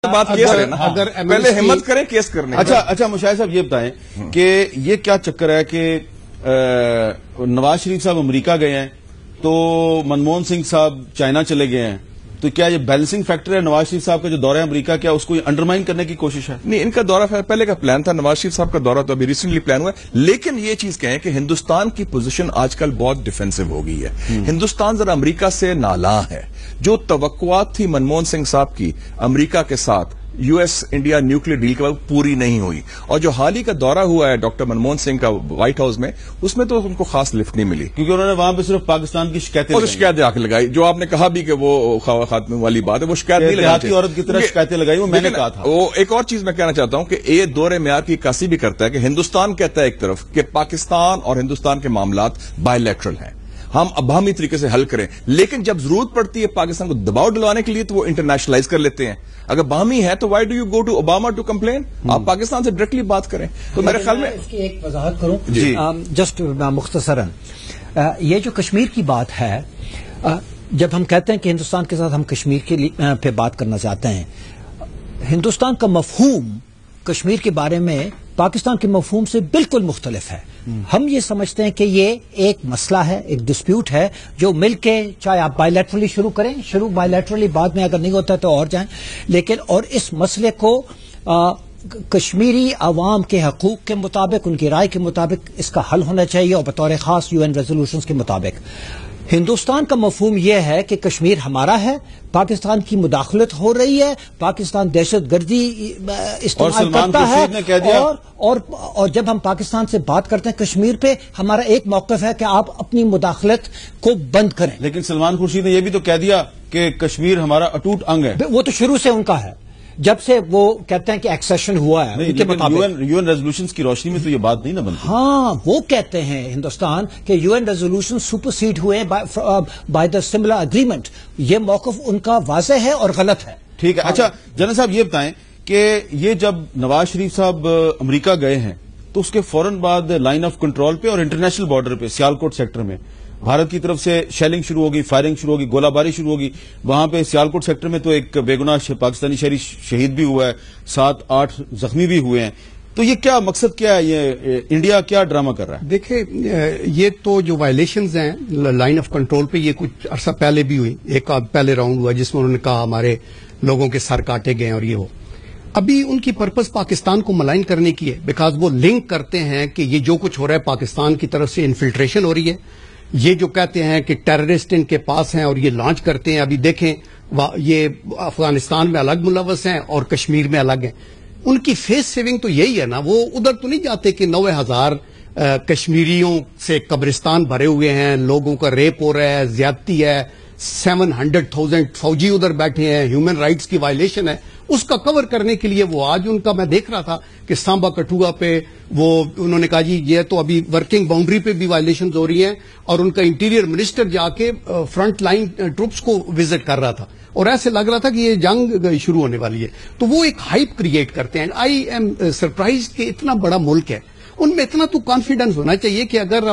بات کیس کریں نا، پہلے ہمت کریں کیس کرنے. اچھا مشاہد صاحب یہ بتائیں کہ یہ کیا چکر ہے کہ نواز شریف صاحب امریکہ گئے ہیں تو منموہن سنگھ صاحب چائنا چلے گئے ہیں، تو کیا یہ بیلنسنگ فیکٹر ہے نواز شریف صاحب کا جو دورہ امریکہ کیا اس کو انڈرمائن کرنے کی کوشش ہے؟ نہیں، ان کا دورہ پہلے کا پلان تھا، نواز شریف صاحب کا دورہ تو ابھی ریسنٹلی پلان ہوا ہے. لیکن یہ چیز کہیں کہ ہندوستان کی پوزیشن آج کل بہت ڈیفینسو ہو گئی ہے. ہندوستان ذرا امریکہ سے نالاں ہے. جو توقعات تھی منموہن سنگھ صاحب کی امریکہ کے ساتھ U S India nuclear deal کے بعد پوری نہیں ہوئی، اور جو حال ہی کا دورہ ہوا ہے ڈاکٹر منموہن سنگھ کا وائٹ ہاؤس میں، اس میں تو ان کو خاص لفٹ نہیں ملی، کیونکہ انہوں نے وہاں پہ صرف پاکستان کی شکایتیں آ کے لگائی. جو آپ نے کہا بھی کہ وہ خاتمے والی بات ہے، وہ شکایت نہیں لگائی، عورت کی طرح شکایتیں لگائی، وہ میں نے کہا تھا. وہ ایک اور چیز میں کہنا چاہتا ہوں کہ یہ دور معیار کی عکاسی بھی کرتا ہے کہ ہندوستان کہتا ہے ایک طرف کہ پاکستان اور ہندوستان کے معاملات بائی لیٹرل ہیں، ہم ابہامی طریقے سے حل کریں، لیکن جب ضرورت پڑتی ہے پاکستان کو دباؤ ڈلوانے کے لیے تو وہ انٹرنیشنلائز کر لیتے ہیں. اگر باہمی ہے تو why do you go to Obama to complain? آپ پاکستان سے ڈائریکٹلی بات کریں. تو میرے خیال میں اس کی ایک وضاحت کروں جسٹ مختصراً، یہ جو کشمیر کی بات ہے، جب ہم کہتے ہیں کہ ہندوستان کے ساتھ ہم کشمیر کے پہ بات کرنا چاہتے ہیں، ہندوستان کا مفہوم کشمیر کے بارے میں پاکستان کے مفہوم سے بالکل مختلف ہے. ہم یہ سمجھتے ہیں کہ یہ ایک مسئلہ ہے، ایک ڈسپیوٹ ہے جو مل کے، چاہے آپ بائی لیٹرلی شروع کریں، بائی لیٹرلی، بعد میں اگر نہیں ہوتا ہے تو اور جائیں، لیکن اور اس مسئلے کو کشمیری عوام کے حقوق کے مطابق، ان کی رائے کے مطابق اس کا حل ہونا چاہیے، اور بطور خاص UN ریزولوشنز کے مطابق. ہندوستان کا مفہوم یہ ہے کہ کشمیر ہمارا ہے، پاکستان کی مداخلت ہو رہی ہے، پاکستان دہشت گردی استعمال کرتا ہے، اور جب ہم پاکستان سے بات کرتے ہیں کشمیر پہ، ہمارا ایک موقف ہے کہ آپ اپنی مداخلت کو بند کریں. لیکن سلمان خورشید نے یہ بھی تو کہہ دیا کہ کشمیر ہمارا اٹوٹ انگ ہے. وہ تو شروع سے ان کا ہے، جب سے وہ کہتے ہیں کہ ایکسیشن ہوا ہے ان کے مطابق. UN ریزولوشنز کی روشنی میں تو یہ بات نہیں نہ بنتی. ہاں، وہ کہتے ہیں ہندوستان کہ UN ریزولوشن سپرسیڈ ہوئے بائی دا سملر اگریمنٹ. یہ موقف ان کا واضح ہے اور غلط ہے. ٹھیک ہے. اچھا جنرل صاحب یہ بتائیں کہ یہ جب نواز شریف صاحب امریکہ گئے ہیں تو اس کے فوراً بعد لائن آف کنٹرول پہ اور انٹرنیشنل بارڈر پہ سیالکوٹ سیکٹر میں بھارت کی طرف سے شیلنگ شروع ہوگی، فائرنگ شروع ہوگی، گولہ باری شروع ہوگی. وہاں پہ سیالکوٹ سیکٹر میں تو ایک بے گناہ پاکستانی شہری شہید بھی ہوا ہے، 7-8 زخمی بھی ہوئے ہیں. تو یہ کیا مقصد، کیا ہے یہ انڈیا کیا ڈرامہ کر رہا ہے؟ دیکھیں، یہ تو جو وائلیشنز ہیں لائن آف کنٹرول پہ، یہ کچھ عرصہ پہلے بھی ہوئی. ایک پہلے راؤنڈ ہوا جس میں انہوں نے کہا ہمارے لوگوں کے سر کاٹے گئے، اور یہ ہو. ابھی ان کی پرپز پاکستان کو ملائن کرنے کی ہے، بیکاز وہ لنک کرتے ہیں کہ یہ جو کچھ ہو رہا ہے پاکستان کی طرف سے انفلٹریشن ہو رہی ہے. یہ جو کہتے ہیں کہ ٹیررسٹ ان کے پاس ہیں اور یہ لانچ کرتے ہیں. ابھی دیکھیں یہ افغانستان میں الگ ملوث ہیں اور کشمیر میں الگ ہیں. ان کی فیس سیونگ تو یہی ہے نا، وہ ادھر تو نہیں جاتے کہ 90,000 کشمیریوں سے قبرستان بھرے ہوئے ہیں، لوگوں کا ریپ ہو رہا ہے، زیادتی ہے، 700,000 فوجی ادھر بیٹھے ہیں، ہیومن رائٹس کی وائلیشن ہے. اس کا کور کرنے کے لیے وہ آج ان کا میں دیکھ رہا تھا کہ سامبا کٹھوا پہ وہ انہوں نے کہا جی یہ تو ابھی ورکنگ باؤنڈری پہ بھی وائلیشنز ہو رہی ہیں، اور ان کا انٹیریئر منسٹر جا کے فرنٹ لائن ٹروپس کو وزٹ کر رہا تھا، اور ایسے لگ رہا تھا کہ یہ جنگ شروع ہونے والی ہے. تو وہ ایک ہائپ کریٹ کرتے ہیں. آئی ایم سرپرائز کہ اتنا بڑا ملک ہے، ان میں اتنا تو کانفیڈنس ہونا چاہیے کہ اگر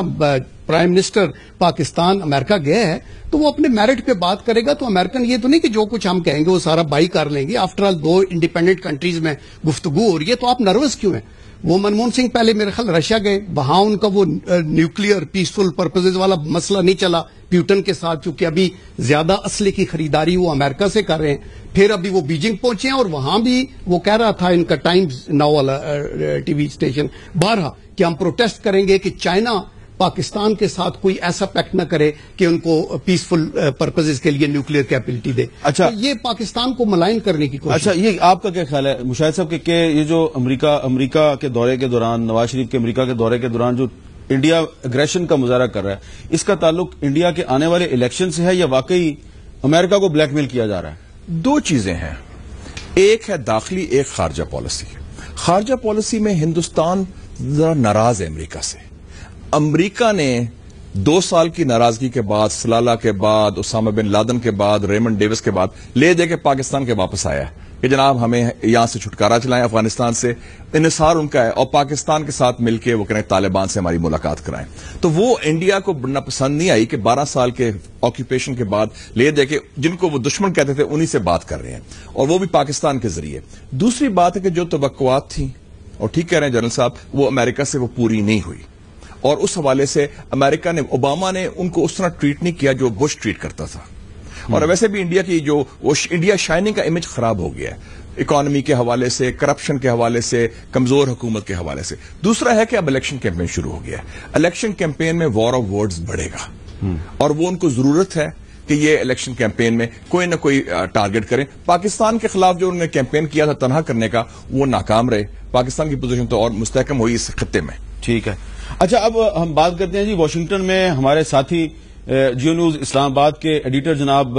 پرائم منسٹر پاکستان امریکہ گیا ہے تو وہ اپنے میرٹ پہ بات کرے گا. تو امریکن یہ تو نہیں کہ جو کچھ ہم کہیں گے وہ سارا بائی کر لیں گے. آفٹر آل 2 انڈیپینڈنٹ کنٹریز میں گفتگو ہو رہی ہے، تو آپ نروس کیوں ہیں؟ وہ منموہن سنگھ پہلے میرے خیال رشیا گئے، وہاں ان کا وہ نیوکلیئر پیسفل پرپزز والا مسئلہ نہیں چلا پیوٹن کے ساتھ، چونکہ ابھی زیادہ اسلحے کی خریداری وہ امریکہ سے کر رہے ہیں. پھر ابھی وہ بیجنگ پہنچے ہیں، اور وہاں بھی وہ کہہ رہا تھا ان کا ٹائمز ناؤ والا ٹی وی اسٹیشن بارہا کہ ہم پروٹیسٹ کریں گے کہ چائنا پاکستان کے ساتھ کوئی ایسا پیکٹ نہ کرے کہ ان کو پیسفل پرپزز کے لیے نیوکلیئر کیپیبلٹی دے. اچھا، یہ پاکستان کو ملائن کرنے کی کوشش. اچھا، یہ آپ کا کیا خیال ہے مشاہد صاحب کہ یہ جو امریکہ کے دورے کے دوران، نواز شریف کے امریکہ کے دورے کے دوران جو انڈیا اگریشن کا مظاہرہ کر رہا ہے، اس کا تعلق انڈیا کے آنے والے الیکشن سے ہے یا واقعی امریکہ کو بلیک میل کیا جا رہا ہے؟ 2 چیزیں ہیں، ایک ہے داخلی، ایک خارجہ پالیسی. خارجہ پالیسی میں ہندوستان ذرا ناراض ہے امریکہ سے. امریکہ نے 2 سال کی ناراضگی کے بعد، سلالہ کے بعد، اسامہ بن لادن کے بعد، ریمنڈ ڈیوس کے بعد لے دے کے پاکستان کے واپس آیا ہے کہ جناب ہمیں یہاں سے چھٹکارا چلائیں، افغانستان سے انحصار ان کا ہے، اور پاکستان کے ساتھ مل کے وہ کہیں طالبان سے ہماری ملاقات کرائیں. تو وہ انڈیا کو بڑا پسند نہیں آئی کہ 12 سال کے آکوپیشن کے بعد لے دے کے جن کو وہ دشمن کہتے تھے انہی سے بات کر رہے ہیں، اور وہ بھی پاکستان کے ذریعے. دوسری بات ہے کہ جو توقعات تھیں، اور ٹھیک کہہ رہے ہیں جنرل صاحب، وہ امریکہ سے وہ پوری نہیں ہوئی، اور اس حوالے سے امریکہ نے، اوباما نے ان کو اس طرح ٹریٹ نہیں کیا جو بش ٹریٹ کرتا تھا. اور ویسے بھی انڈیا کی جو انڈیا شائننگ کا امیج خراب ہو گیا ہے، اکانومی کے حوالے سے، کرپشن کے حوالے سے، کمزور حکومت کے حوالے سے. دوسرا ہے کہ اب الیکشن کیمپین شروع ہو گیا ہے. الیکشن کیمپین میں وار آف ورڈز بڑھے گا، اور وہ ان کو ضرورت ہے کہ یہ الیکشن کیمپین میں کوئی نہ کوئی ٹارگٹ کریں. پاکستان کے خلاف جو انہوں نے کیمپین کیا تھا تنہا کرنے کا، وہ ناکام رہے. پاکستان کی پوزیشن تو اور مستحکم ہوئی اس خطے میں. ٹھیک ہے. اچھا، اب ہم بات کرتے ہیں جی واشنگٹن میں ہمارے ساتھی جیو نیوز اسلام آباد کے ایڈیٹر جناب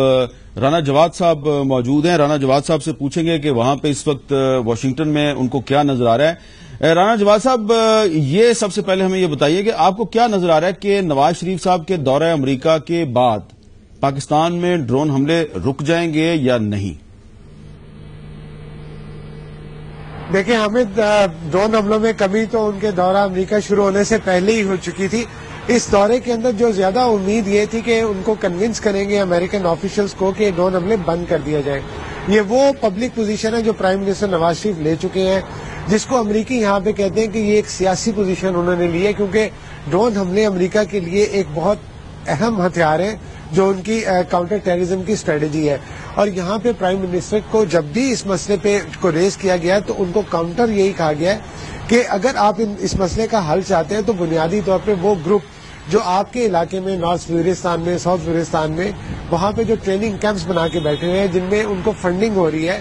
رانا جواد صاحب موجود ہیں. رانا جواد صاحب سے پوچھیں گے کہ وہاں پہ اس وقت واشنگٹن میں ان کو کیا نظر آ رہا ہے. رانا جواد صاحب، یہ سب سے پہلے ہمیں یہ بتائیے کہ آپ کو کیا نظر آ رہا ہے کہ نواز شریف صاحب کے دورہ امریکہ کے بعد پاکستان میں ڈرون حملے رک جائیں گے یا نہیں؟ دیکھیں حامد، ڈرون حملوں میں کمی تو ان کے دورہ امریکہ شروع ہونے سے پہلے ہی ہو چکی تھی. اس دورے کے اندر جو زیادہ امید یہ تھی کہ ان کو کنونس کریں گے امریکن آفیشلز کو کہ ڈرون حملے بند کر دیا جائے. یہ وہ پبلک پوزیشن ہے جو پرائم منسٹر نواز شریف لے چکے ہیں، جس کو امریکی یہاں پہ کہتے ہیں کہ یہ ایک سیاسی پوزیشن انہوں نے لی ہے، کیونکہ ڈرون حملے امریکہ کے لیے ایک بہت اہم ہتھیار ہے جو ان کی کاؤنٹر ٹیررزم کی اسٹریٹجی ہے. اور یہاں پہ پرائم منسٹر کو جب بھی اس مسئلے پہ کو ریز کیا گیا ہے تو ان کو کاؤنٹر یہی کہا گیا ہے کہ اگر آپ اس مسئلے کا حل چاہتے ہیں تو بنیادی طور پہ وہ گروپ جو آپ کے علاقے میں نارتھ وزیرستان میں، ساؤتھ وزیرستان میں، وہاں پہ جو ٹریننگ کیمپس بنا کے بیٹھے ہوئے ہیں جن میں ان کو فنڈنگ ہو رہی ہے،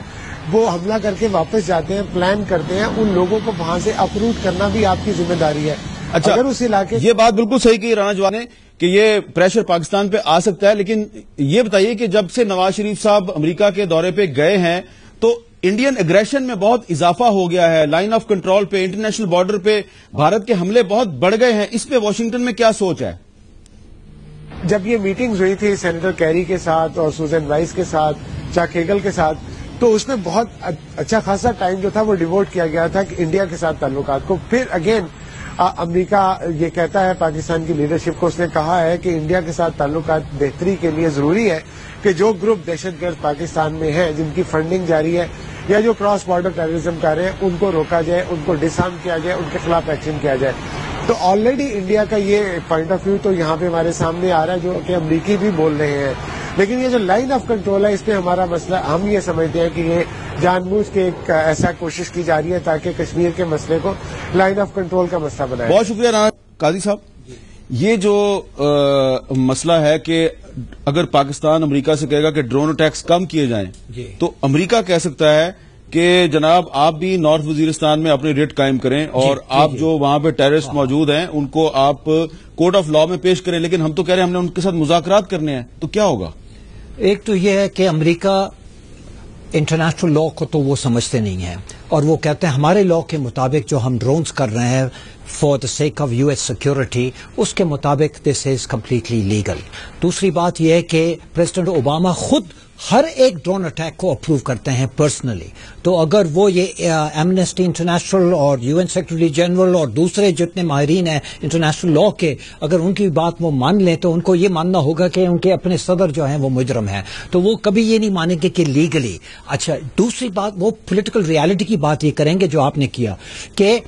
وہ حملہ کر کے واپس جاتے ہیں، پلان کرتے ہیں، ان لوگوں کو وہاں سے اپروٹ کرنا بھی آپ کی ذمہ داری ہے. اچھا، اگر اس علاقے یہ بات بالکل صحیح کی رانا جواد نے کہ یہ پریشر پاکستان پہ آ سکتا ہے، لیکن یہ بتائیے کہ جب سے نواز شریف صاحب امریکہ کے دورے پہ گئے ہیں تو انڈین اگریشن میں بہت اضافہ ہو گیا ہے. لائن آف کنٹرول پہ، انٹرنیشنل بارڈر پہ بھارت کے حملے بہت بڑھ گئے ہیں. اس پہ واشنگٹن میں کیا سوچ ہے؟ جب یہ میٹنگز ہوئی تھی سینیٹر کیری کے ساتھ اور سوزن رائس کے ساتھ، چاک ہیگل کے ساتھ، تو اس میں بہت اچھا خاصا ٹائم جو تھا وہ ڈیووٹ کیا گیا تھا کہ انڈیا کے ساتھ تعلقات کو. پھر اگین امریکہ یہ کہتا ہے پاکستان کی لیڈرشپ کو، اس نے کہا ہے کہ انڈیا کے ساتھ تعلقات بہتری کے لیے ضروری ہے کہ جو گروپ دہشت گرد پاکستان میں ہیں، جن کی فنڈنگ جاری ہے یا جو کراس بارڈر ٹیررزم کر رہے ہیں، ان کو روکا جائے، ان کو ڈس آرم کیا جائے، ان کے خلاف ایکشن کیا جائے. تو آلریڈی انڈیا کا یہ پوائنٹ آف ویو تو یہاں پہ ہمارے سامنے آ رہا ہے جو کہ امریکی بھی بول رہے ہیں. لیکن یہ جو لائن آف کنٹرول ہے، اس پہ ہمارا مسئلہ، ہم یہ سمجھتے ہیں کہ یہ جان بوجھ کے ایک ایسا کوشش کی جا رہی ہے تاکہ کشمیر کے مسئلے کو لائن آف کنٹرول کا مسئلہ بنائے. بہت شکریہ رانا قاضی صاحب. یہ جو مسئلہ ہے کہ اگر پاکستان امریکہ سے کہے گا کہ ڈرون اٹیکس کم کیے جائیں تو امریکہ کہہ سکتا ہے کہ جناب آپ بھی نارتھ وزیرستان میں اپنی ریٹ قائم کریں اور آپ جو وہاں پہ ٹیررسٹ موجود ہیں ان کو آپ کورٹ آف لا میں پیش کریں. لیکن ہم تو کہہ رہے ہیں ہم نے ان کے ساتھ مذاکرات کرنے ہیں، تو کیا ہوگا؟ ایک تو یہ ہے کہ امریکہ انٹرنیشنل لا کو تو وہ سمجھتے نہیں ہیں، اور وہ کہتے ہیں ہمارے لا کے مطابق جو ہم ڈرونز کر رہے ہیں for the sake of U S security, اس کے مطابق دس از کمپلیٹلی لیگل. دوسری بات یہ ہے کہ پریزیڈنٹ اوباما خود ہر ایک ڈرون اٹیک کو اپروو کرتے ہیں پرسنلی. تو اگر وہ یہ ایمنسٹی انٹرنیشنل اور یو این سیکرٹری جنرل اور دوسرے جتنے ماہرین ہیں انٹرنیشنل لا کے، اگر ان کی بات وہ مان لیں تو ان کو یہ ماننا ہوگا کہ ان کے اپنے صدر جو ہیں وہ مجرم ہیں، تو وہ کبھی یہ نہیں مانیں گے کہ لیگلی. اچھا، دوسری بات وہ پولیٹیکل ریالٹی کی بات یہ کریں گے جو آپ نے کیا کہ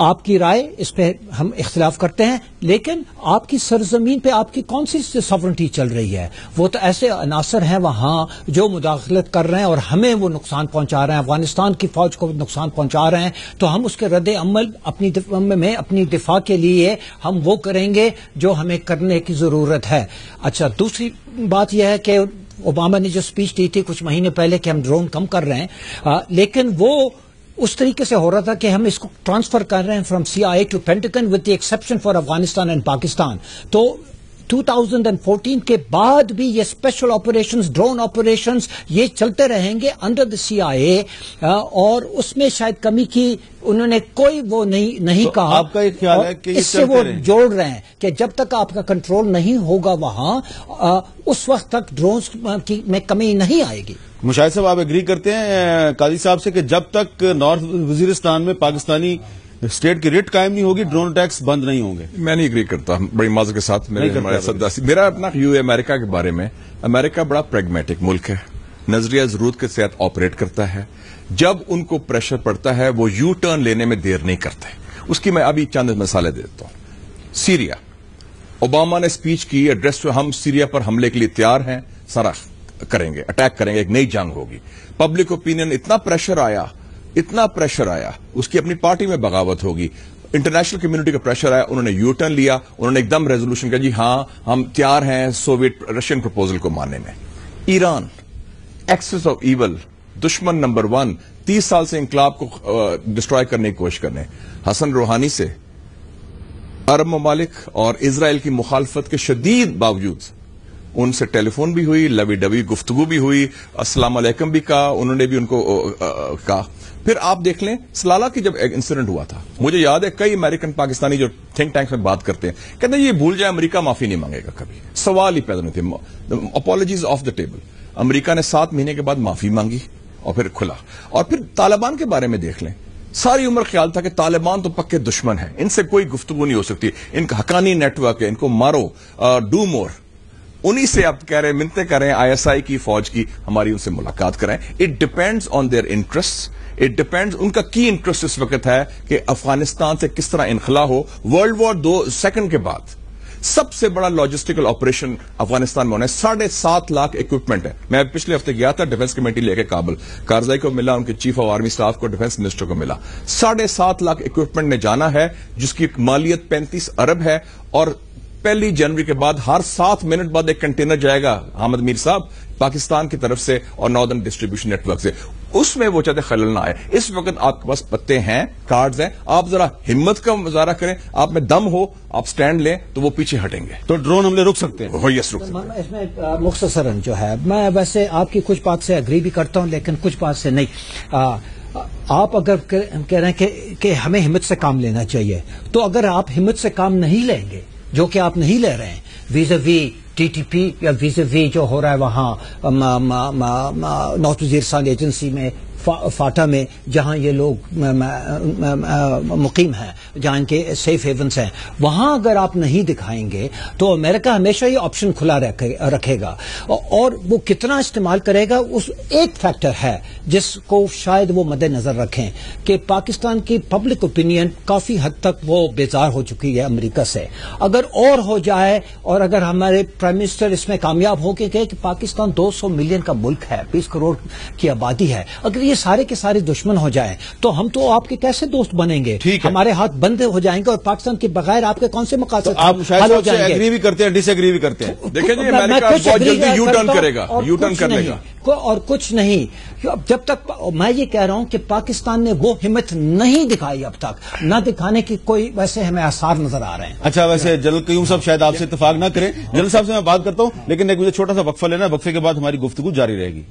آپ کی رائے اس پہ ہم اختلاف کرتے ہیں، لیکن آپ کی سرزمین پہ آپ کی کون سی ساورنٹی چل رہی ہے؟ وہ تو ایسے عناصر ہیں وہاں جو مداخلت کر رہے ہیں اور ہمیں وہ نقصان پہنچا رہے ہیں، افغانستان کی فوج کو نقصان پہنچا رہے ہیں، تو ہم اس کے رد عمل اپنی دفاع کے لیے ہم وہ کریں گے جو ہمیں کرنے کی ضرورت ہے. اچھا، دوسری بات یہ ہے کہ اوباما نے جو اسپیچ دی تھی کچھ مہینے پہلے کہ ہم ڈرون کم کر رہے ہیں، لیکن وہ اس طریقے سے ہو رہا تھا کہ ہم اس کو ٹرانسفر کر رہے ہیں from C I to Pentagon with the exception for Afghanistan and Pakistan. تو 2014 کے بعد بھی یہ اسپیشل آپریشنز، ڈرون آپریشنز یہ چلتے رہیں گے انڈر دا CIA، اور اس میں شاید کمی کی انہوں نے کوئی وہ نہیں کہا. آپ کا یہ خیال ہے کہ اس سے وہ جوڑ رہے ہیں کہ جب تک آپ کا کنٹرول نہیں ہوگا وہاں اس وقت تک ڈرونز میں کمی نہیں آئے گی. مشاہد صاحب آپ ایگری کرتے ہیں قاضی صاحب سے کہ جب تک نارتھ وزیرستان میں پاکستانی اسٹیٹ کی ریٹ قائم نہیں ہوگی ڈرون اٹیکس بند نہیں ہوں گے؟ میں نہیں اگری کرتا بڑی معذرت کے ساتھ. میرا اپنا ویو ہے امریکہ کے بارے میں. امریکہ بڑا پریگمیٹک ملک ہے، نظریہ ضرورت کے تحت آپریٹ کرتا ہے. جب ان کو پریشر پڑتا ہے وہ یو ٹرن لینے میں دیر نہیں کرتے. اس کی میں ابھی چند مثالیں دیتا ہوں. سیریا، اوباما نے اسپیچ کی ایڈریس پہ، ہم سیریا پر حملے کے لیے تیار ہیں، سارا کریں گے، اٹیک کریں گے، ایک نئی جنگ ہوگی. پبلک اوپینین اتنا پریشر آیا، اس کی اپنی پارٹی میں بغاوت ہوگی. انٹرنیشنل کمیونٹی کا پریشر آیا، انہوں نے یو ٹرن لیا، انہوں نے ایک دم ریزولوشن کیا جی ہاں ہم تیار ہیں سوویت رشین پروپوزل کو ماننے میں. ایران، ایکسس آف ایول، دشمن نمبر 1، 30 سال سے انقلاب کو ڈسٹروائے کرنے کی کوشش کرنے. حسن روحانی سے عرب ممالک اور اسرائیل کی مخالفت کے شدید باوجود ان سے ٹیلی فون بھی ہوئی، لوی ڈبی گفتگو بھی ہوئی، السلام علیکم بھی کہا، انہوں نے بھی ان کو کہا. پھر آپ دیکھ لیں سلالہ کی جب ایک انسیڈنٹ ہوا تھا، مجھے یاد ہے کئی امریکن پاکستانی جو تھنک ٹینکس میں بات کرتے ہیں کہتے ہیں یہ بھول جائے امریکہ معافی نہیں مانگے گا کبھی. سوال ہی پیدا نہیں تھے، اپالوجیز آف دا ٹیبل. امریکہ نے 7 مہینے کے بعد معافی مانگی اور پھر کھلا. اور پھر طالبان کے بارے میں دیکھ لیں، ساری عمر خیال تھا کہ طالبان تو پکے دشمن ہیں، ان سے کوئی گفتگو نہیں ہو سکتی، ان کا حقانی نیٹ ورک ہے، ان کو مارو، ڈو مور. انہی سے آپ کہہ رہے ہیں، منتیں کر رہے ہیں ISI کی فوج کی ہماری ان سے ملاقات کرائیں. It depends on their interest. It depends, ان کا کی انٹرسٹ اس وقت ہے کہ افغانستان سے کس طرح انخلا ہو. ورلڈ وار 2 کے بعد سب سے بڑا لاجسٹیکل آپریشن افغانستان میں ہونا ہے. 7.5 لاکھ اکوپمنٹ ہے. میں پچھلے ہفتے گیا تھا ڈیفنس کمیٹی لے کے کابل، کارزائی کو ملا، ان کے چیف آف آرمی اسٹاف کو، ڈیفنس منسٹر کو ملا. 7.5 لاکھ اکوپمنٹ نے جانا ہے جس کی مالیت 35 ارب ہے. اور 1 جنوری کے بعد ہر 7 منٹ بعد ایک کنٹینر جائے گا حامد میر صاحب پاکستان کی طرف سے اور ناردرن ڈسٹریبیوشن نیٹ ورک سے. اس میں وہ چاہتے خلل نہ آئے. اس وقت آپ کے پاس پتے ہیں، کارڈز ہیں، آپ ذرا ہمت کا مظاہرہ کریں، آپ میں دم ہو، آپ سٹینڈ لیں تو وہ پیچھے ہٹیں گے. تو ڈرون حملے رک سکتے ہیں؟ یس رک سکتے ہیں. اس میں مختصراً جو ہے میں ویسے آپ کی کچھ بات سے اگری بھی کرتا ہوں لیکن کچھ بات سے نہیں. آپ اگر کہہ رہے ہیں کہ ہمیں ہمت سے کام لینا چاہیے، تو اگر آپ ہمت سے کام نہیں لیں گے، جو کہ آپ نہیں لے رہے ہیں، ویزاوی TTP یا ویزاوی جو ہو رہا ہے وہاں نارتھ وزیرستان ایجنسی میں، فاٹا میں، جہاں یہ لوگ مقیم ہیں، جہاں ان کے سیف ہیونس ہیں، وہاں اگر آپ نہیں دکھائیں گے تو امریکہ ہمیشہ یہ آپشن کھلا رکھے گا. اور وہ کتنا استعمال کرے گا، اس ایک فیکٹر ہے جس کو شاید وہ مد نظر رکھیں کہ پاکستان کی پبلک اوپینین کافی حد تک وہ بیزار ہو چکی ہے امریکہ سے. اگر اور ہو جائے اور اگر ہمارے پرائم منسٹر اس میں کامیاب ہو کے کہے کہ پاکستان 200 ملین کا ملک ہے، 20 کروڑ کی آبادی ہے، اگر یہ سارے کے سارے دشمن ہو جائیں تو ہم تو آپ کے کیسے دوست بنیں گے؟ ہمارے ہاتھ بند ہو جائیں گے اور پاکستان کے بغیر آپ کے کون سے مقاصد آپ شاید ایگری بھی کرتے ہیں، ڈس ایگری بھی کرتے ہیں. دیکھیں جی امریکہ بہت جلدی یو ٹرن کرے گا، یو ٹرن کر لے گا اور کچھ نہیں. جب تک میں یہ کہہ رہا ہوں کہ پاکستان نے وہ ہمت نہیں دکھائی اب تک، نہ دکھانے کی کوئی ویسے ہمیں آثار نظر آ رہے ہیں. اچھا، ویسے جنرل قیوم صاحب شاید آپ سے اتفاق نہ کریں. جنرل صاحب سے میں بات کرتا ہوں لیکن ایک مجھے چھوٹا سا وقفہ لینا ہے، وقفے کے بعد ہماری گفتگو جاری رہے گی.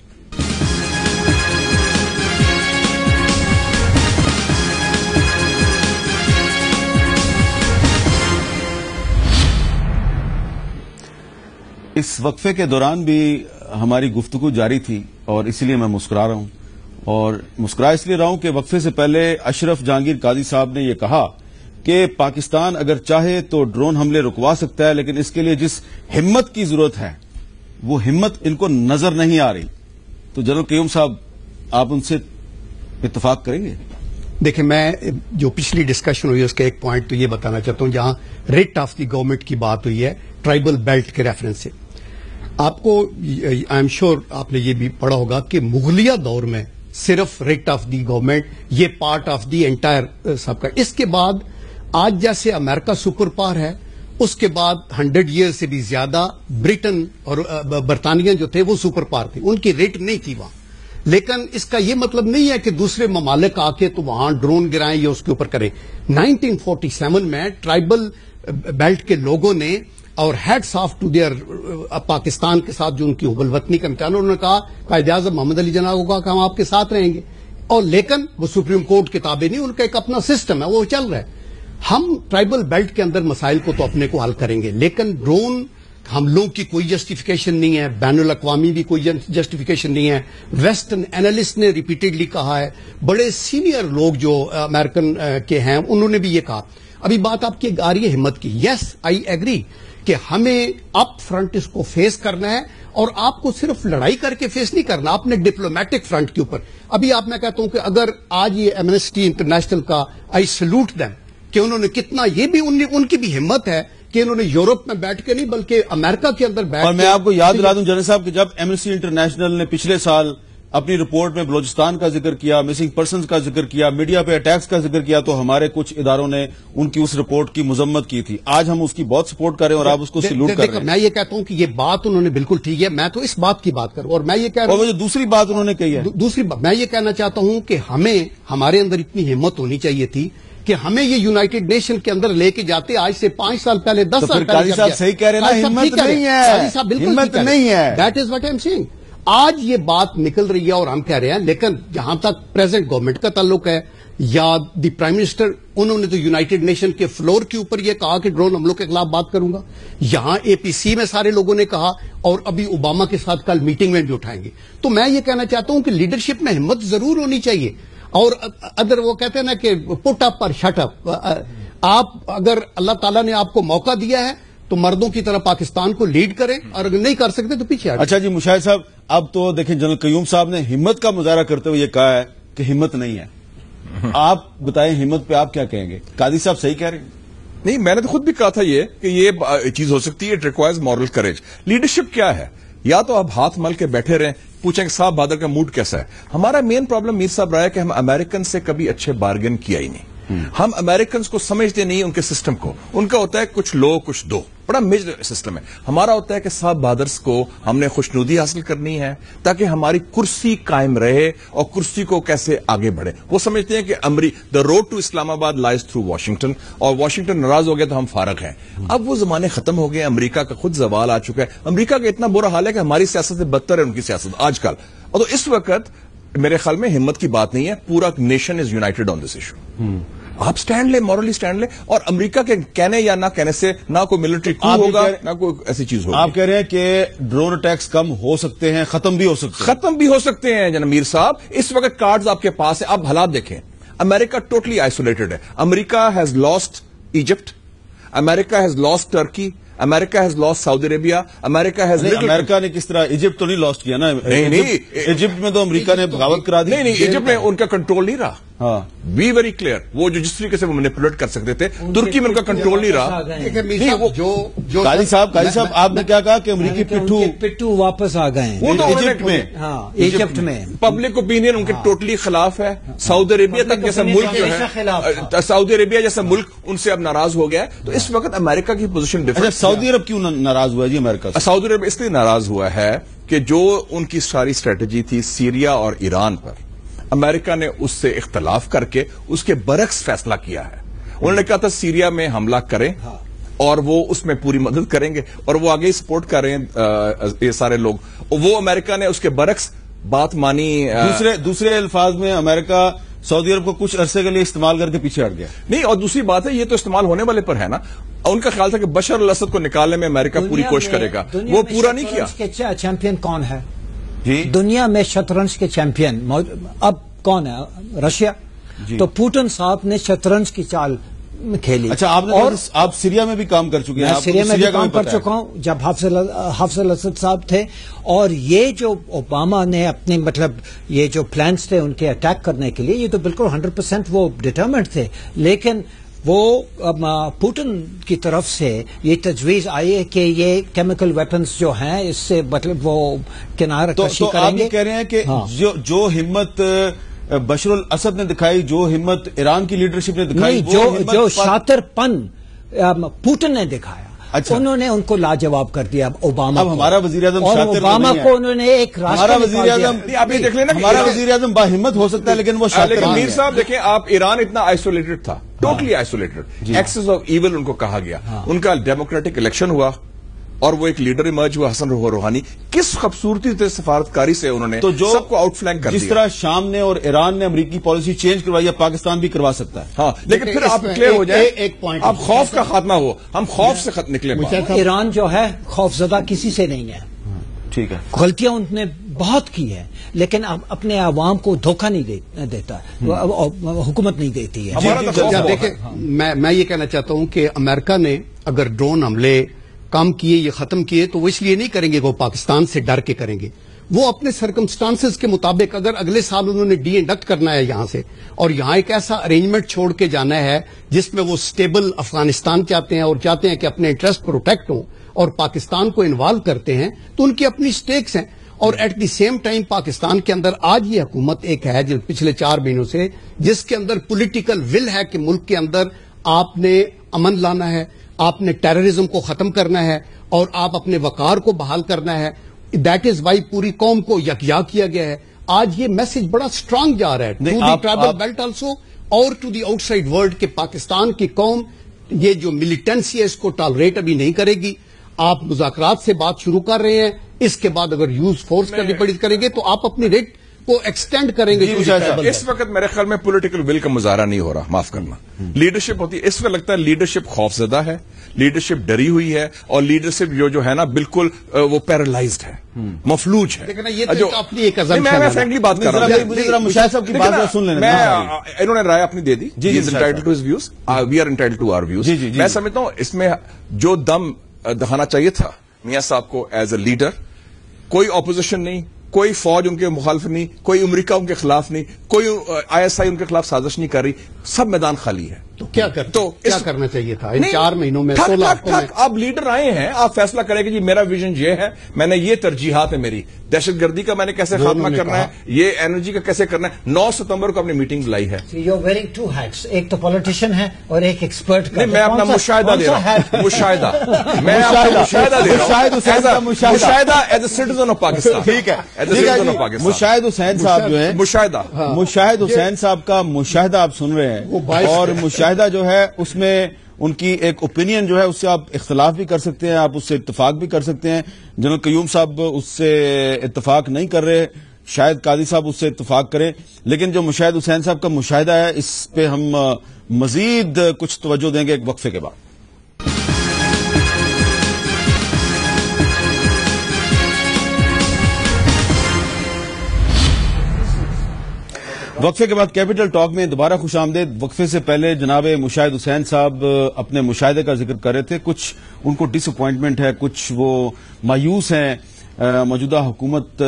اس وقفے کے دوران بھی ہماری گفتگو جاری تھی اور اسی لیے میں مسکرا رہا ہوں. اور مسکرا اس لیے رہا ہوں کہ وقفے سے پہلے اشرف جہانگیر قاضی صاحب نے یہ کہا کہ پاکستان اگر چاہے تو ڈرون حملے رکوا سکتا ہے، لیکن اس کے لیے جس ہمت کی ضرورت ہے وہ ہمت ان کو نظر نہیں آ رہی. تو جنرل قیوم صاحب آپ ان سے اتفاق کریں گے؟ دیکھیں، میں جو پچھلی ڈسکشن ہوئی اس کا ایک پوائنٹ تو یہ بتانا چاہتا ہوں، جہاں ریٹ آف دی گورنمنٹ کی بات ہوئی ہے ٹرائبل بیلٹ کے ریفرنس سے. آپ کو آئی ایم شیور آپ نے یہ بھی پڑھا ہوگا کہ مغلیہ دور میں صرف ریٹ آف دی گورنمنٹ یہ پارٹ آف دی انٹائر سب کا. اس کے بعد آج جیسے امریکہ سپر پاور ہے، اس کے بعد 100 ایئر سے بھی زیادہ برٹن اور برطانیہ جو تھے وہ سپر پاور تھے، ان کی ریٹ نہیں تھی وہاں. لیکن اس کا یہ مطلب نہیں ہے کہ دوسرے ممالک آ کے تو وہاں ڈرون گرائیں یا اس کے اوپر کریں. 1947 میں ٹرائبل بیلٹ کے لوگوں نے اور heads off to their Pakistan کے ساتھ جو ان کی حب الوطنی کا امتحان، انہوں نے کہا قائد اعظم محمد علی جناح کو کہا کہ ہم آپ کے ساتھ رہیں گے، اور لیکن وہ سپریم کورٹ کتابیں نہیں، ان کا ایک اپنا سسٹم ہے وہ چل رہا ہے. ہم ٹرائبل بیلٹ کے اندر مسائل کو تو اپنے کو حل کریں گے، لیکن ڈرون حملوں کی کوئی جسٹیفیکیشن نہیں ہے، بین الاقوامی بھی کوئی جسٹیفیکیشن نہیں ہے. ویسٹرن اینالسٹ نے ریپیٹڈلی کہا ہے، بڑے سینئر لوگ جو امریکن کے ہیں انہوں نے بھی یہ کہا. ابھی بات آپ کی آ رہی ہے ہمت کی، یس آئی ایگری کہ ہمیں اپ فرنٹ اس کو فیس کرنا ہے، اور آپ کو صرف لڑائی کر کے فیس نہیں کرنا، آپ نے ڈپلومیٹک فرنٹ کے اوپر. ابھی آپ میں کہتا ہوں کہ اگر آج یہ ایمنسٹی انٹرنیشنل کا آئی سلوٹ دیم کہ انہوں نے کتنا، یہ بھی ان کی بھی ہمت ہے کہ انہوں نے یورپ میں بیٹھ کے نہیں بلکہ امریکہ کے اندر بیٹھ کے. اور میں آپ کو یاد دلا دوں جنرل صاحب کہ جب ایمنسٹی انٹرنیشنل نے پچھلے سال اپنی رپورٹ میں بلوچستان کا ذکر کیا، مسنگ پرسنز کا ذکر کیا، میڈیا پہ اٹیکس کا ذکر کیا، تو ہمارے کچھ اداروں نے ان کی اس رپورٹ کی مذمت کی تھی. آج ہم اس کی بہت سپورٹ کر رہے ہیں اور آپ اس کو سلوٹ کر رہے ہیں. میں یہ کہتا ہوں کہ یہ بات انہوں نے بالکل ٹھیک ہے، میں تو اس بات کی بات کروں. اور میں یہ کہہ رہا ہوں، اور دوسری بات انہوں نے کہی ہے، دوسری بات میں یہ کہنا چاہتا ہوں کہ ہمارے اندر اتنی ہمت ہونی چاہیے تھی کہ ہمیں یہ یونائٹڈ نیشن کے اندر لے کے جاتے آج سے 5 سال پہلے 10 سال پہلے. قاضی صاحب صحیح کہہ رہے ہیں نا، ہمت نہیں ہے، ہمت نہیں ہے. That is what I am saying. آج یہ بات نکل رہی ہے اور ہم کہہ رہے ہیں، لیکن جہاں تک پریزنٹ گورنمنٹ کا تعلق ہے یا دی پرائم منسٹر، انہوں نے تو یونائٹڈ نیشن کے فلور کے اوپر یہ کہا کہ ڈرون حملوں کے خلاف بات کروں گا. یہاں اے پی سی میں سارے لوگوں نے کہا، اور ابھی اوباما کے ساتھ کل میٹنگ میں بھی اٹھائیں گے. تو میں یہ کہنا چاہتا ہوں کہ لیڈرشپ میں ہمت ضرور ہونی چاہیے. اور ادر وہ کہتے ہیں نا کہ پٹ اپ اور شٹ اپ. آپ اگر اللہ تعالیٰ نے آپ کو موقع دیا ہے تو مردوں کی طرح پاکستان کو لیڈ کریں، اور اگر نہیں کر سکتے تو پیچھے ہٹیں. اچھا جی مشاہد صاحب، اب تو دیکھیں جنرل قیوم صاحب نے ہمت کا مظاہرہ کرتے ہوئے یہ کہا ہے کہ ہمت نہیں ہے. آپ بتائیں ہمت پہ آپ کیا کہیں گے؟ قاضی صاحب صحیح کہہ رہے ہیں؟ نہیں، میں نے تو خود بھی کہا تھا یہ کہ یہ چیز ہو سکتی ہے، it requires moral courage. Leadership کیا ہے؟ یا تو آپ ہاتھ مل کے بیٹھے رہیں، پوچھیں کہ صاحب بہادر کا موڈ کیسا ہے. ہمارا مین پرابلم میر صاحب رہا ہے کہ ہم امریکن سے کبھی اچھے بارگن کیا ہی نہیں. ہم امریکنز کو سمجھتے نہیں ان کے سسٹم کو. ان کا ہوتا ہے کچھ لو کچھ دو، بڑا میجر سسٹم ہے. ہمارا ہوتا ہے کہ صاحب بہادرز کو ہم نے خوشنودی حاصل کرنی ہے تاکہ ہماری کرسی قائم رہے اور کرسی کو کیسے آگے بڑھے. وہ سمجھتے ہیں کہ دا روڈ ٹو اسلام آباد لائز تھرو واشنگٹن، اور واشنگٹن ناراض ہو گیا تو ہم فارغ ہیں. اب وہ زمانے ختم ہو گئے، امریکہ کا خود زوال آ چکا ہے. امریکہ کا اتنا برا حال ہے کہ ہماری سیاست سے بدتر ہے ان کی سیاست آج کل. اور تو اس وقت میرے خیال میں ہمت کی بات نہیں ہے، پورا nation is United on this issue. آپ سٹینڈ لیں، مورلی سٹینڈ لیں، اور امریکہ کے کہنے یا نہ کہنے سے نہ کوئی ملٹری کو ہوگا نہ کوئی ایسی چیز ہوگی. آپ کہہ رہے ہیں کہ ڈرون اٹیکس کم ہو سکتے ہیں، ختم بھی ہو سکتے ہیں. ختم بھی ہو سکتے ہیں جناب میر صاحب. اس وقت کارڈز آپ کے پاس ہیں. آپ حالات دیکھیں، امریکہ ٹوٹلی آئسولیٹڈ ہے. امریکہ ہیز لاسٹ ایجپٹ، امریکہ ہیز لاسٹ ٹرکی، امریکہ ہیز لاسٹ سعودی عربیہ، امریکہ ہیز امریکہ نے کس طرح ایجپٹ تو نہیں لاسٹ کیا نا. نہیں، ایجپٹ میں تو امریکہ نے بغاوت کرا دی. نہیں، ایجپٹ میں ان کا کنٹرول نہیں رہا. ہاں، بی ویری کلیئر. وہ جو جس طریقے سے وہ مینیپولیٹ کر سکتے تھے، ترکی میں ان کا کنٹرول نہیں رہا. قاضی صاحب آپ نے کیا کہا کہ امریکی پٹھو واپس آ گئے. وہ تو ایجپٹ میں، ہاں ایجپٹ میں پبلک اوپینین ان کے ٹوٹلی خلاف ہے. سعودی عربیہ تک جیسا ملک جو ہے، سعودی عربیہ جیسا ملک ان سے اب ناراض ہو گیا ہے. تو اس وقت امریکہ کی پوزیشن ڈفرنٹ. سعودی عرب کیوں ناراض ہوا جی امریکہ سے؟ سعودی عرب اس لیے ناراض ہوا ہے کہ جو ان کی ساری اسٹریٹجی تھی سیریا اور ایران پر، امریکہ نے اس سے اختلاف کر کے اس کے برعکس فیصلہ کیا ہے. انہوں نے کہا تھا سیریا میں حملہ کریں اور وہ اس میں پوری مدد کریں گے، اور وہ آگے سپورٹ کر رہے ہیں یہ سارے لوگ. وہ امریکہ نے اس کے برعکس بات مانی. دوسرے الفاظ میں امریکہ سعودی عرب کو کچھ عرصے کے لیے استعمال کر کے پیچھے ہٹ گیا. نہیں، اور دوسری بات ہے یہ تو استعمال ہونے والے پر ہے نا. ان کا خیال تھا کہ بشار الاسد کو نکالنے میں امریکہ پوری کوشش کرے گا، وہ پورا نہیں کیا. دنیا میں چیمپئن کون ہے جی؟ دنیا میں شطرنج کے چیمپئن اب کون ہے؟ رشیا. تو پوٹن صاحب نے شطرنج کی چال کھیلی. اچھا، آپ سیریا میں بھی کام کر چکے ہیں. میں سیریا میں بھی کام کر چکا ہوں جب حافظ الاسد صاحب تھے. اور یہ جو اوباما نے اپنے مطلب یہ جو پلانز تھے ان کے اٹیک کرنے کے لیے، یہ تو بالکل 100% وہ ڈٹرمنڈ تھے. لیکن وہ پوٹن کی طرف سے یہ تجویز آئی ہے کہ یہ کیمیکل ویپنز جو ہیں اس سے مطلب وہ کنارہ کشی کریں گے. تو آپ یہ کہہ رہے ہیں کہ جو ہمت بشار الاسد نے دکھائی، جو ہمت ایران کی لیڈرشپ نے دکھائی، جو شاطر پن پوٹن نے دکھایا. انہوں نے ان کو لاجواب کر دیا اوباما اب ہمارا وزیر اعظم اور شاطر اوباما کو انہوں نے ایک ہمارا وزیر اعظم آپ یہ دیکھ لیں نا کہ ہمارا وزیر اعظم باہمت ہو سکتا ہے لیکن وہ شاطر لیکن نہیں میر ہے. صاحب دیکھیں آپ ایران اتنا آئسولیٹڈ تھا totally isolated axis of evil ان کو کہا گیا ان کا ڈیموکریٹک الیکشن ہوا اور وہ ایک لیڈر ایمرج ہوا حسن روحانی کس خوبصورتی سفارتکاری سے انہوں نے تو جو سب کو آؤٹ فلینک کر دیا جس طرح شام نے اور ایران نے امریکی پالیسی چینج کروائی ہے پاکستان بھی کروا سکتا ہے. ہاں لیکن پھر آپ اس میں کلیئر ہو جائیں ایک point آپ خوف کا خاتمہ ہو ہم خوف سے نکلے ایران جو ہے خوفزدہ کسی سے نہیں ہے ٹھیک ہے غلطیاں انہوں نے بہت کی ہیں لیکن اب اپنے عوام کو دھوکہ نہیں دیتا حکومت نہیں دیتی ہے ہمارا تو خوف یا ہوا دیکھیں میں یہ کہنا چاہتا ہوں کہ امریکہ نے اگر ڈرون حملے کام کیے یہ ختم کیے تو وہ اس لیے نہیں کریں گے کہ وہ پاکستان سے ڈر کے کریں گے وہ اپنے سرکمسٹانسز کے مطابق اگر اگلے سال انہوں نے ڈی انڈکٹ کرنا ہے یہاں سے اور یہاں ایک ایسا ارینجمنٹ چھوڑ کے جانا ہے جس میں وہ سٹیبل افغانستان چاہتے ہیں اور چاہتے ہیں کہ اپنے انٹرسٹ پروٹیکٹ ہوں اور پاکستان کو انوالو کرتے ہیں تو ان کی اپنی سٹیکس ہیں اور at the same time Pakistan کے اندر آج یہ حکومت ایک ہے جو پچھلے 4 مہینوں سے جس کے اندر پولیٹیکل ول ہے کہ ملک کے اندر آپ نے امن لانا ہے آپ نے ٹیررزم کو ختم کرنا ہے اور آپ اپنے وقار کو بحال کرنا ہے دیٹ از وائی پوری قوم کو یکجا کیا گیا ہے آج یہ میسج بڑا اسٹرانگ جا رہا ہے to the tribal belt also اور to the outside world کہ پاکستان کی قوم یہ جو ملیٹنسی ہے اس کو ٹالریٹ ابھی نہیں کرے گی آپ مذاکرات سے بات شروع کر رہے ہیں اس کے بعد اگر یوز فورس کرنی پڑی کریں گے تو آپ اپنی ریٹ کو ایکسٹینڈ کریں گے اس وقت میرے خیال میں پولیٹیکل ول کا مظاہرہ نہیں ہو رہا معاف کرنا لیڈرشپ ہوتی ہے اس وقت لگتا ہے لیڈرشپ خوفزدہ ہے لیڈرشپ ڈری ہوئی ہے اور لیڈرشپ جو ہے نا بالکل وہ پیرالائزڈ ہے مفلوج ہے لیکن یہ تو اپنی ایک میں فرینکلی بات کر رہا ہوں مشاہد صاحب کی بات سن لینا انہوں نے رائے اپنی دے دی entitle to his views we are entitle to our views میں سمجھتا ہوں اس میں جو دم دکھانا چاہیے تھا میاں صاحب کو ایز اے لیڈر کوئی اپوزیشن نہیں کوئی فوج ان کے مخالف نہیں کوئی امریکہ ان کے خلاف نہیں کوئی آئی ایس آئی ان کے خلاف سازش نہیں کر رہی سب میدان خالی ہے تو کیا کرنا چاہیے تھا ان 4 مہینوں میں 16 ہفتوں میں آپ لیڈر آئے ہیں آپ فیصلہ کریں کہ جی میرا ویژن یہ ہے میں نے یہ ترجیحات ہے میری دہشت گردی کا میں نے کیسے خاتمہ کرنا ہے یہ انرجی کا کیسے کرنا ہے 9 ستمبر کو اپنی میٹنگ بلائی ہے یو ویئرنگ 2 hats ایک تو پولیٹیشین ہے اور ایک ایکسپرٹ نہیں میں اپنا مشاہدہ دے رہا ہوں مشاہدہ میں اپنا مشاہدہ دے رہا ہوں مشاہدہ as a citizen of Pakistan ٹھیک ہے as a citizen of Pakistan Mushahid Hussain صاحب جو ہے مشاہد حسین صاحب کا مشاہدہ آپ سن رہے ہیں اور مشاہدہ جو ہے اس میں ان کی ایک اوپینین جو ہے اس سے آپ اختلاف بھی کر سکتے ہیں آپ اس سے اتفاق بھی کر سکتے ہیں جنرل قیوم صاحب اس سے اتفاق نہیں کر رہے شاید قاضی صاحب اس سے اتفاق کریں لیکن جو مشاہد حسین صاحب کا مشاہدہ ہے اس پہ ہم مزید کچھ توجہ دیں گے ایک وقفے کے بعد وقفے کے بعد کیپٹل ٹاک میں دوبارہ خوش آمدید وقفے سے پہلے جناب مشاہد حسین صاحب اپنے مشاہدے کا ذکر کر رہے تھے کچھ ان کو ڈس اپوائنٹمنٹ ہے کچھ وہ مایوس ہیں موجودہ حکومت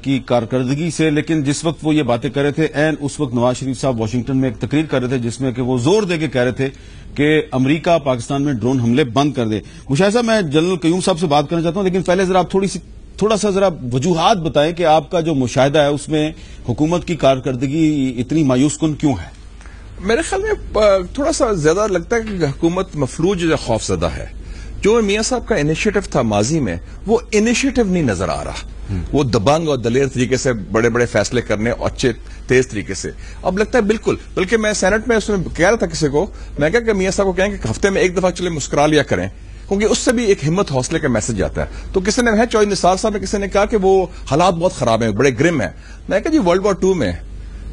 کی کارکردگی سے لیکن جس وقت وہ یہ باتیں کر رہے تھے این اس وقت نواز شریف صاحب واشنگٹن میں ایک تقریر کر رہے تھے جس میں کہ وہ زور دے کے کہہ رہے تھے کہ امریکہ پاکستان میں ڈرون حملے بند کر دے مشاہد صاحب میں جنرل قیوم صاحب سے بات کرنا چاہتا ہوں لیکن پہلے ذرا آپ تھوڑا سا ذرا وجوہات بتائیں کہ آپ کا جو مشاہدہ ہے اس میں حکومت کی کارکردگی اتنی مایوس کن کیوں ہے میرے خیال میں تھوڑا سا زیادہ لگتا ہے کہ حکومت مفلوج یا خوفزدہ ہے جو میاں صاحب کا انیشیٹو تھا ماضی میں وہ انیشیٹو نہیں نظر آ رہا وہ دبنگ اور دلیر طریقے سے بڑے بڑے فیصلے کرنے اور اچھے تیز طریقے سے اب لگتا ہے بالکل بلکہ میں سینٹ میں اس میں کہہ رہا تھا کسی کو میں کہا کہ میاں صاحب کو کہیں کہ ہفتے میں ایک دفعہ چلے مسکرا لیا کریں کیونکہ اس سے بھی ایک ہمت حوصلے کا میسج آتا ہے تو کسی نے چوہدری نثار صاحب نے کسی نے کہا کہ وہ حالات بہت خراب ہیں بڑے گرم ہیں میں کہا جی ورلڈ وار 2 میں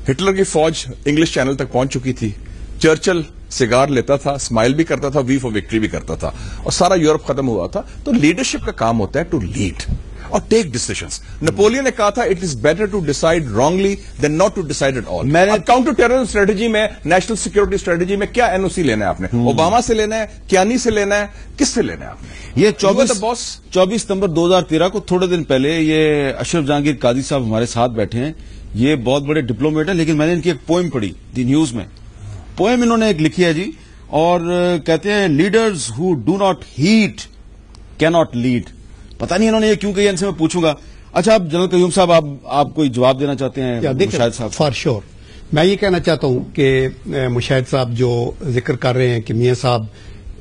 ہٹلر کی فوج انگلش چینل تک پہنچ چکی تھی چرچل سگار لیتا تھا اسمائل بھی کرتا تھا وی فار وکٹری بھی کرتا تھا اور سارا یورپ ختم ہوا تھا تو لیڈرشپ کا کام ہوتا ہے ٹو لیڈ اور ٹیک ڈیسیژنز نپولین نے کہا تھا it is better to decide wrongly than not to decide at all counter terrorism strategy میں نیشنل سیکورٹی اسٹریٹجی میں کیا این او سی لینا ہے آپ نے اوباما سے لینا ہے کیانی سے لینا ہے کس سے لینا ہے آپ نے یہ 24 ستمبر 2013 کو تھوڑے دن پہلے یہ اشرف جہانگیر قاضی صاحب ہمارے ساتھ بیٹھے ہیں یہ بہت بڑے ڈپلومیٹ ہیں لیکن میں نے ان کی ایک پوئم پڑھی دی نیوز میں پوئم انہوں نے ایک لکھی ہے جی اور کہتے ہیں leaders who do not hate کی ناٹ لیڈ پتہ نہیں انہوں نے یہ کیوں کہا ان سے میں پوچھوں گا اچھا اب جنرل قیوم صاحب آپ کوئی جواب دینا چاہتے ہیں مشاہد صاحب فار شیور میں یہ کہنا چاہتا ہوں کہ مشاہد صاحب جو ذکر کر رہے ہیں کہ میاں صاحب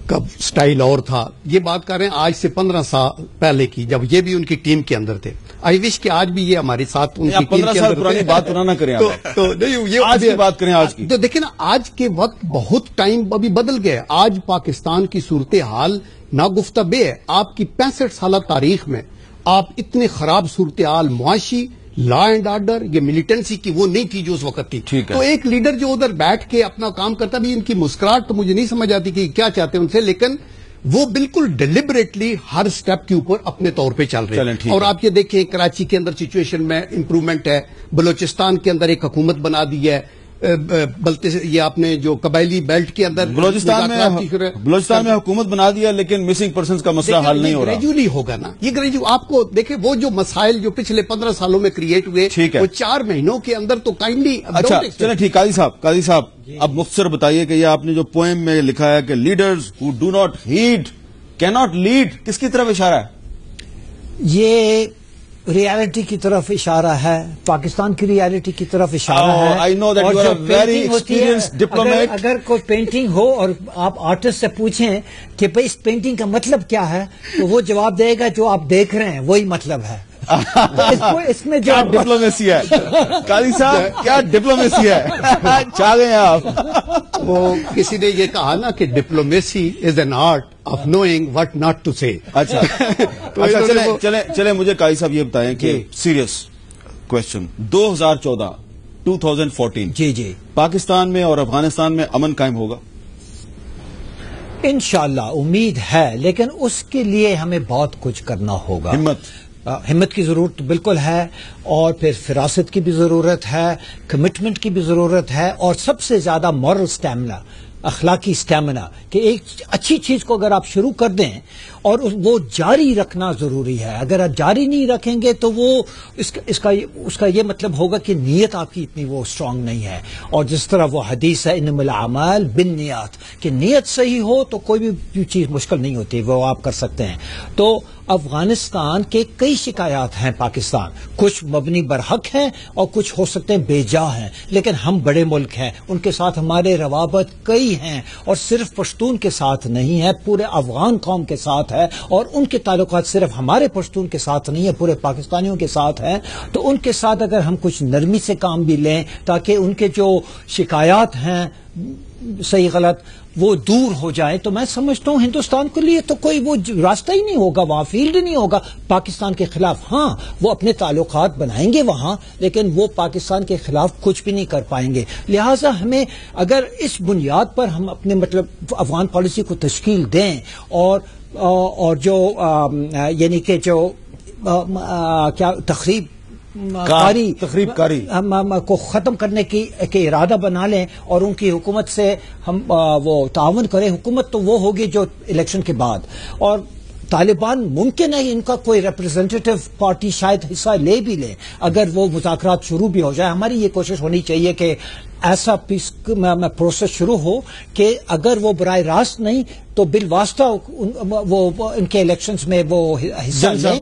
کا سٹائل اور تھا. یہ بات کر رہے ہیں آج سے 15 سال پہلے کی, جب یہ بھی ان کی ٹیم کے اندر تھے. آئی وش کہ آج بھی یہ ہمارے ساتھ ان کی ٹیم 15 کے سال اندر پرانی بات نہ کریں, تو نہیں, یہ آج کی بات کریں. آج کی تو دیکھیں نا, آج کے وقت بہت ٹائم ابھی بدل گیا. آج پاکستان کی صورتحال ناگفتہ بے ہے. آپ کی 65 سالہ تاریخ میں آپ اتنے خراب صورتحال معاشی, لا اینڈ آرڈر, یہ ملیٹنسی کی وہ نہیں تھی جو اس وقت تھی. تو ایک لیڈر جو ادھر بیٹھ کے اپنا کام کرتا بھی, ان کی مسکراہٹ تو مجھے نہیں سمجھ آتی کہ کیا چاہتے ہیں ان سے, لیکن وہ بالکل ڈیلیبریٹلی ہر سٹیپ کے اوپر اپنے طور پہ چل رہے ہیں. اور آپ یہ دیکھیں کراچی کے اندر سچویشن میں امپرومنٹ ہے, بلوچستان کے اندر ایک حکومت بنا دی ہے, بلتے یہ آپ نے جو قبائلی بیلٹ کے اندر بلوچستان میں حکومت بنا دیا, لیکن مسنگ پرسنز کا مسئلہ حل نہیں ہو رہا. گریجولی ہوگا نا, یہ گریجولی. آپ کو دیکھیں وہ جو مسائل جو پچھلے 15 سالوں میں کریٹ ہوئے, وہ 4 مہینوں کے اندر تو کائنڈلی. اچھا چلیں ٹھیک. قاضی صاحب اب مختصر بتائیے کہ یہ آپ نے جو پوئم میں لکھا ہے کہ leaders who do not heed can not lead, کس کی طرف اشارہ ہے؟ یہ ریالٹی کی طرف اشارہ ہے, پاکستان کی ریالٹی کی طرف اشارہ ہے. I know that you are a very experienced diplomat. اگر کوئی پینٹنگ ہو اور آپ آرٹسٹ سے پوچھیں کہ بھئی اس پینٹنگ کا مطلب کیا ہے, تو وہ جواب دے گا جو آپ دیکھ رہے ہیں وہی مطلب ہے. اس میں کیا ڈپلومیسی ہے قاضی صاحب, کیا ڈپلومیسی ہے, چاہ گئے آپ. وہ کسی نے یہ کہا نا کہ diplomacy is an art of knowing what not to say. اچھا چلیں مجھے قاضی صاحب یہ بتائیں کہ سیریس کوشچن, 2014 جی پاکستان میں اور افغانستان میں امن قائم ہوگا؟ انشاءاللہ امید ہے, لیکن اس کے لیے ہمیں بہت کچھ کرنا ہوگا. ہمت کی ضرورت بالکل ہے, اور پھر فراست کی بھی ضرورت ہے, کمٹمنٹ کی بھی ضرورت ہے, اور سب سے زیادہ مورل سٹیمنا, اخلاقی سٹیمنا, کہ ایک اچھی چیز کو اگر آپ شروع کر دیں اور وہ جاری رکھنا ضروری ہے. اگر آپ جاری نہیں رکھیں گے تو وہ اس کا یہ مطلب ہوگا کہ نیت آپ کی اتنی وہ اسٹرانگ نہیں ہے. اور جس طرح وہ حدیث ہے انما الاعمال بالنیات, کہ نیت صحیح ہو تو کوئی بھی چیز مشکل نہیں ہوتی, وہ آپ کر سکتے ہیں. تو افغانستان کے کئی شکایات ہیں پاکستان, کچھ مبنی برحق ہیں اور کچھ ہو سکتے ہیں بے جا ہیں, لیکن ہم بڑے ملک ہیں, ان کے ساتھ ہمارے روابط کئی ہیں, اور صرف پشتون کے ساتھ نہیں ہے, پورے افغان قوم کے ساتھ ہے, اور ان کے تعلقات صرف ہمارے پشتون کے ساتھ نہیں ہے, پورے پاکستانیوں کے ساتھ ہیں. تو ان کے ساتھ اگر ہم کچھ نرمی سے کام بھی لیں تاکہ ان کے جو شکایات ہیں صحیح غلط وہ دور ہو جائے, تو میں سمجھتا ہوں ہندوستان کے لیے تو کوئی وہ راستہ ہی نہیں ہوگا, وہاں فیلڈ نہیں ہوگا پاکستان کے خلاف. ہاں وہ اپنے تعلقات بنائیں گے وہاں, لیکن وہ پاکستان کے خلاف کچھ بھی نہیں کر پائیں گے. لہٰذا ہمیں اگر اس بنیاد پر ہم اپنے مطلب افغان پالیسی کو تشکیل دیں, اور جو یعنی کہ جو کیا تخریب کاری کو ختم کرنے کے ارادہ بنا لیں, اور ان کی حکومت سے ہم وہ تعاون کریں. حکومت تو وہ ہوگی جو الیکشن کے بعد, اور طالبان ممکن ہے ان کا کوئی ریپرزینٹیٹو پارٹی شاید حصہ لے بھی لے اگر وہ مذاکرات شروع بھی ہو جائے. ہماری یہ کوشش ہونی چاہیے کہ ایسا پیس پروسیس شروع ہو کہ اگر وہ براہ راست نہیں تو بالواسطہ وہ ان کے الیکشنز میں وہ حصہ لیں.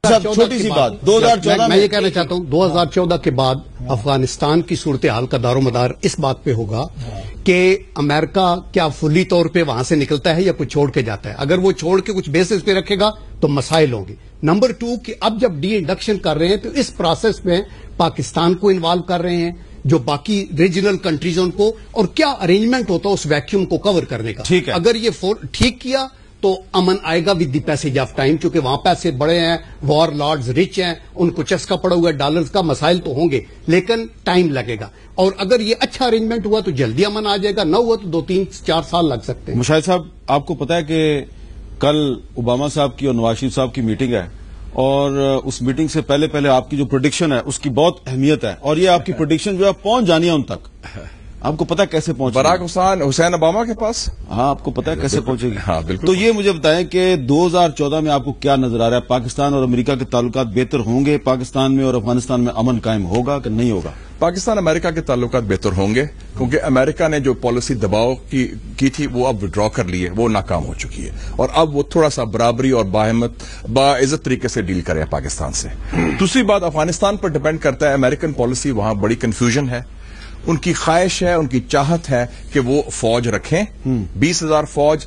چھوٹی سی بات, 2014 میں یہ کہنا چاہتا ہوں 2014 کے بعد افغانستان کی صورتحال کا دار و مدار اس بات پہ ہوگا کہ امریکہ کیا فلی طور پہ وہاں سے نکلتا ہے یا کچھ چھوڑ کے جاتا ہے. اگر وہ چھوڑ کے کچھ بیسس پہ رکھے گا تو مسائل ہوں گے. نمبر 2 کہ اب جب ڈی انڈکشن کر رہے ہیں تو اس پروسیس میں پاکستان کو انوالو کر رہے ہیں, جو باقی ریجنل کنٹریز ان کو, اور کیا ارینجمنٹ ہوتا ہے اس ویکیوم کو کور کرنے کا. اگر یہ ٹھیک کیا تو امن آئے گا with the passage of time, کیونکہ وہاں پیسے بڑے ہیں, وار لارڈز رچ ہیں, ان کو چسکا پڑا ہوا ہے ڈالرز کا. مسائل تو ہوں گے لیکن ٹائم لگے گا, اور اگر یہ اچھا ارینجمنٹ ہوا تو جلدی امن آ جائے گا, نہ ہوا تو 2-3-4 سال لگ سکتے ہیں. مشاہد صاحب آپ کو پتا ہے کہ کل اوباما صاحب کی اور نواز شریف صاحب کی میٹنگ ہے, اور اس میٹنگ سے پہلے آپ کی جو پریڈکشن ہے اس کی بہت اہمیت ہے, اور یہ آپ کی پریڈکشن جو ہے پہنچ جانی ہے ان تک. آپ کو پتا کیسے پہنچے؟ براک حسین اوباما کے پاس. ہاں آپ کو پتا ہے کیسے پہنچے گی. ہاں بالکل. تو یہ مجھے بتائیں کہ 2014 میں آپ کو کیا نظر آ رہا ہے, پاکستان اور امریکہ کے تعلقات بہتر ہوں گے, پاکستان میں اور افغانستان میں امن قائم ہوگا کہ نہیں ہوگا؟ پاکستان امریکہ کے تعلقات بہتر ہوں گے, کیونکہ امریکہ نے جو پالیسی دباؤ کی تھی وہ اب وڈرا کر لی ہے, وہ ناکام ہو چکی ہے, اور اب وہ تھوڑا سا برابری اور باعزت طریقے سے ڈیل کرے پاکستان سے. دوسری بات افغانستان پر ڈپینڈ کرتا ہے, امریکن پالیسی وہاں بڑی کنفیوژن ہے. ان کی خواہش ہے, ان کی چاہت ہے کہ وہ فوج رکھیں, 20,000 فوج